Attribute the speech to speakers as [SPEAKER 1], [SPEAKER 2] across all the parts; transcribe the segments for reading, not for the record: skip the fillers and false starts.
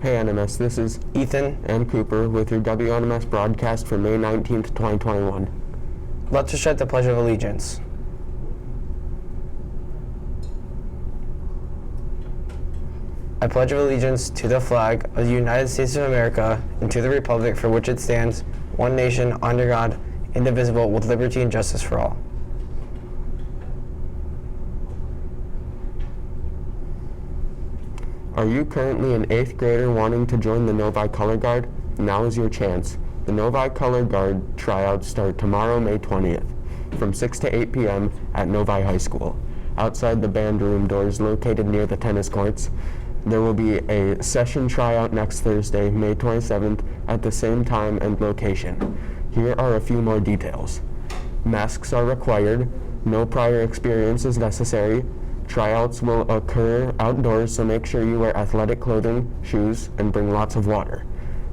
[SPEAKER 1] Hey NMS, this is
[SPEAKER 2] Ethan
[SPEAKER 1] and Cooper with your WNMS broadcast for May 19th, 2021.
[SPEAKER 2] Let's recite the Pledge of Allegiance. I pledge allegiance to the flag of the United States of America and to the republic for which it stands, one nation, under God, indivisible, with liberty and justice for all.
[SPEAKER 1] Are you currently an 8th grader wanting to join the Novi Color Guard? Now is your chance. The Novi Color Guard tryouts start tomorrow, May 20th, from 6 to 8 p.m. at Novi High School. Outside the band room doors located near the tennis courts, there will be a session tryout next Thursday, May 27th, at the same time and location. Here are a few more details. Masks are required. No prior experience is necessary. Tryouts will occur outdoors, so make sure you wear athletic clothing, shoes, and bring lots of water.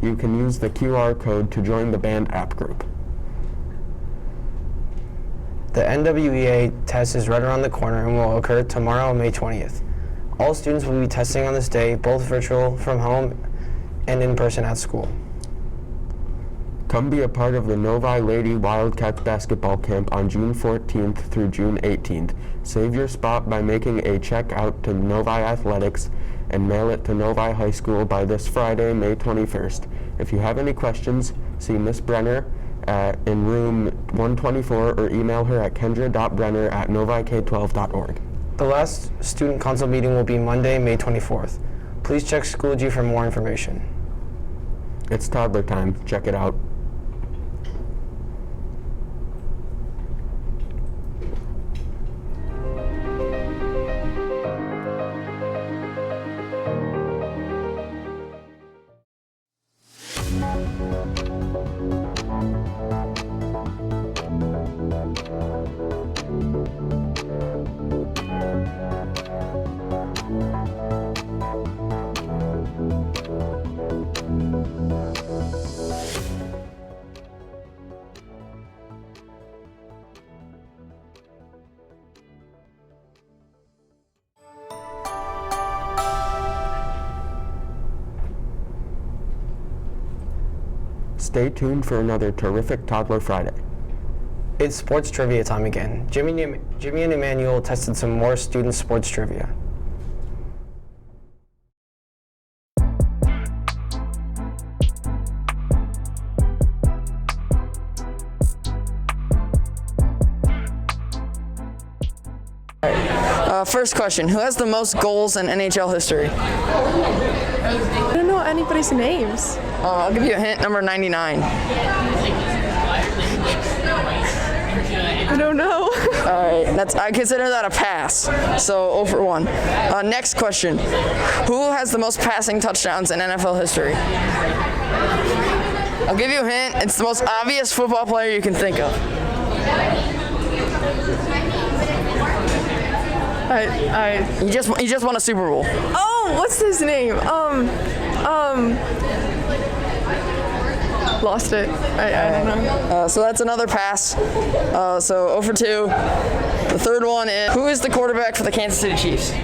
[SPEAKER 1] You can use the QR code to join the band app group.
[SPEAKER 2] The NWEA test is right around the corner and will occur tomorrow, May 20th. All students will be testing on this day, both virtual from home and in person at school.
[SPEAKER 1] Come be a part of the Novi Lady Wildcats basketball camp on June 14th through June 18th. Save your spot by making a check out to Novi Athletics and mail it to Novi High School by this Friday, May 21st. If you have any questions, see Miss Brenner in room 124 or email her at kendra.brenner@novik12.org.
[SPEAKER 2] The last student council meeting will be Monday, May 24th. Please check Schoology for more information.
[SPEAKER 1] It's toddler time. Check it out. Stay tuned for another terrific Toddler Friday.
[SPEAKER 2] It's sports trivia time again. Jimmy and Emmanuel tested some more student sports trivia.
[SPEAKER 3] First question, who has the most goals in NHL history?
[SPEAKER 4] I don't know anybody's names.
[SPEAKER 3] I'll give you a hint, number 99.
[SPEAKER 4] I don't know.
[SPEAKER 3] All right, I consider that a pass, so 0 for 1. Next question, who has the most passing touchdowns in NFL history? I'll give you a hint, it's the most obvious football player you can think of.
[SPEAKER 4] I
[SPEAKER 3] You just won a Super Bowl.
[SPEAKER 4] Oh, what's his name? Lost it. I don't know.
[SPEAKER 3] So that's another pass. So 0 for 2. The third one is, who is the quarterback for the Kansas City Chiefs?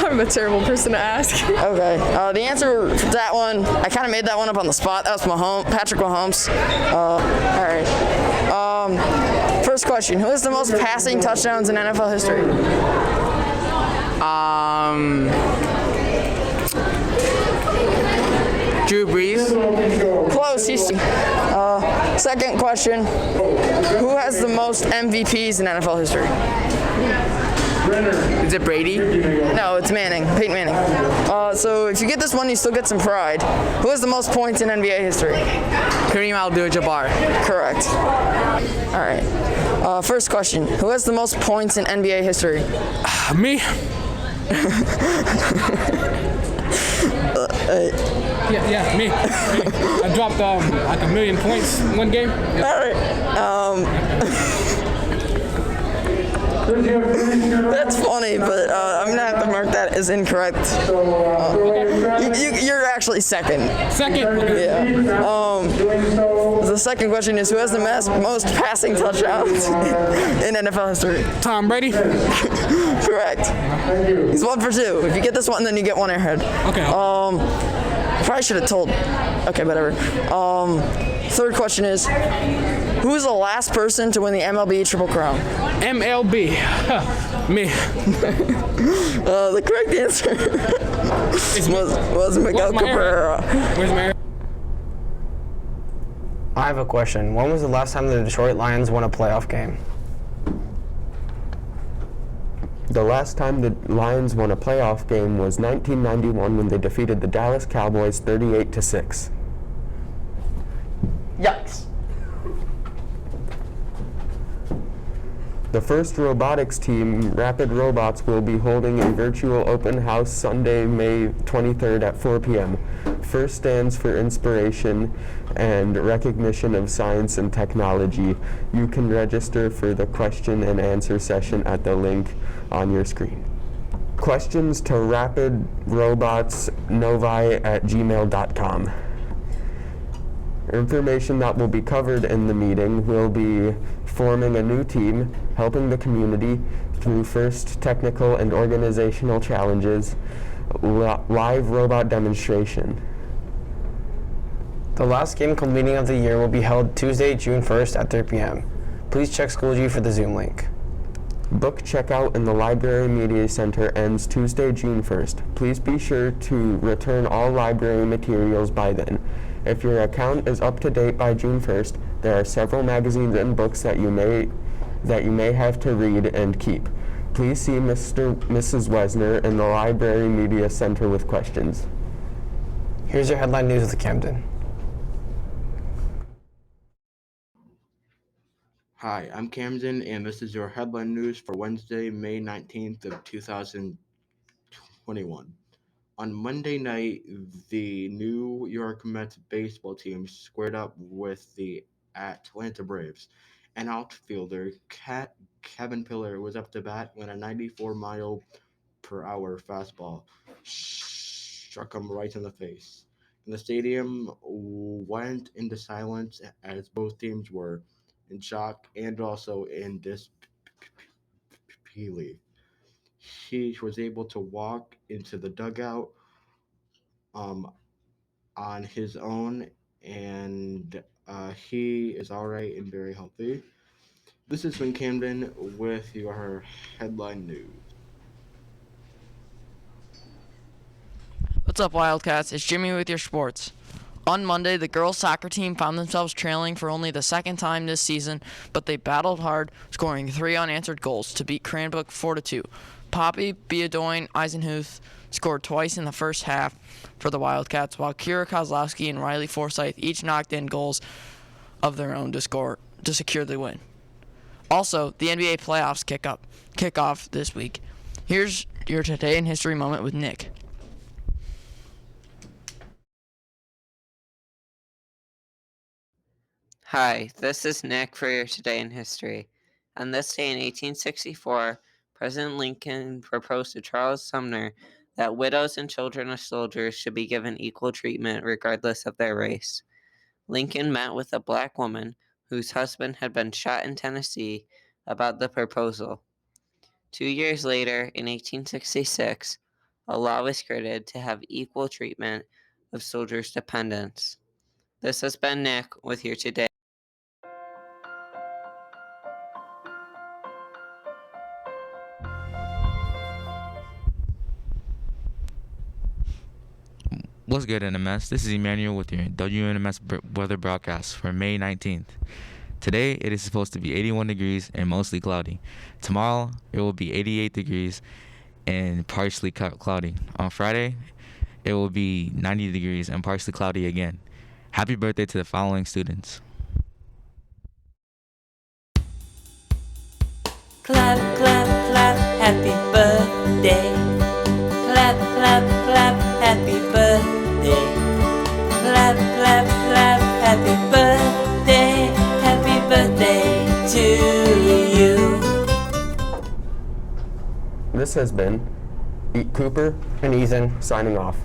[SPEAKER 4] I'm a terrible person to ask.
[SPEAKER 3] Okay. The answer for that one, I kind of made that one up on the spot. That was Patrick Mahomes. All right. First question, who has the most passing touchdowns in NFL history?
[SPEAKER 5] Drew Brees.
[SPEAKER 3] Close. Second question, who has the most MVPs in NFL history?
[SPEAKER 5] Is it Brady?
[SPEAKER 3] No, it's Peyton Manning. So if you get this one, you still get some pride. Who has the most points in NBA history?
[SPEAKER 5] Kareem Abdul-Jabbar.
[SPEAKER 3] Correct. All right. First question, who has the most points in NBA history?
[SPEAKER 5] Me? Yeah, me. I dropped like 1 million points in one game.
[SPEAKER 3] All right. That's funny, but I'm gonna have to mark that as incorrect. You're actually second.
[SPEAKER 5] Second.
[SPEAKER 3] Yeah. The second question is, who has the most passing touchdowns in NFL history?
[SPEAKER 5] Tom Brady.
[SPEAKER 3] Correct. He's 1 for 2. If you get this one, then you get one airhead.
[SPEAKER 5] Okay.
[SPEAKER 3] Probably should have told. Okay, whatever. Third question is, who was the last person to win the MLB Triple Crown?
[SPEAKER 5] MLB. Me.
[SPEAKER 3] The correct answer was Miguel Cabrera.
[SPEAKER 5] Where's my
[SPEAKER 2] I have a question. When was the last time the Detroit Lions won a playoff game?
[SPEAKER 1] The last time the Lions won a playoff game was 1991 when they defeated the Dallas Cowboys 38-6.
[SPEAKER 3] Yikes.
[SPEAKER 1] The first robotics team, Rapid Robots, will be holding a virtual open house Sunday, May 23rd at 4 p.m. FIRST stands for inspiration and recognition of science and technology. You can register for the question and answer session at the link on your screen. Questions to rapidrobotsnovi@gmail.com. Information that will be covered in the meeting will be forming a new team, helping the community through first technical and organizational challenges, live robot demonstration.
[SPEAKER 2] The last game club meeting of the year will be held Tuesday, June 1st at 3 p.m. Please check Schoology for the Zoom link.
[SPEAKER 1] Book checkout in the Library Media Center ends Tuesday, June 1st. Please be sure to return all library materials by then. If your account is up to date by June 1st, there are several magazines and books that you may have to read and keep. Please see Mrs. Wesner in the Library Media Center with questions.
[SPEAKER 2] Here's your headline news of the Camden.
[SPEAKER 6] Hi, I'm Camden, and this is your headline news for Wednesday, May 19th of 2021. On Monday night, the New York Mets baseball team squared up with the Atlanta Braves. An outfielder, Kevin Pillar, was up to bat when a 94-mile-per-hour fastball struck him right in the face. And the stadium went into silence as both teams were in shock and also in disbelief. He was able to walk into the dugout on his own, and he is all right and very healthy. This has been Camden with your headline news.
[SPEAKER 3] What's up, Wildcats? It's Jimmy with your sports. On Monday, the girls' soccer team found themselves trailing for only the second time this season, but they battled hard, scoring 3 unanswered goals to beat Cranbrook 4-2. Poppy, Beadoin, Eisenhuth scored twice in the first half for the Wildcats, while Kira Kozlowski and Riley Forsyth each knocked in goals of their own to secure the win. Also, the NBA playoffs kick off this week. Here's your Today in History moment with Nick.
[SPEAKER 7] Hi, this is Nick for your Today in History. On this day in 1864, President Lincoln proposed to Charles Sumner that widows and children of soldiers should be given equal treatment regardless of their race. Lincoln met with a black woman whose husband had been shot in Tennessee about the proposal. 2 years later, in 1866, a law was created to have equal treatment of soldiers' dependents. This has been Nick with your Today.
[SPEAKER 8] What's good, NMS? This is Emmanuel with your WNMS weather broadcast for May 19th. Today, it is supposed to be 81 degrees and mostly cloudy. Tomorrow, it will be 88 degrees and partially cloudy. On Friday, it will be 90 degrees and partially cloudy again. Happy birthday to the following students.
[SPEAKER 9] Clap, clap, clap, happy birthday. Clap, clap, clap, happy birthday. Clap, clap, clap, happy birthday. Happy birthday to you.
[SPEAKER 1] This has been Cooper
[SPEAKER 2] and Ethan.
[SPEAKER 1] signing off.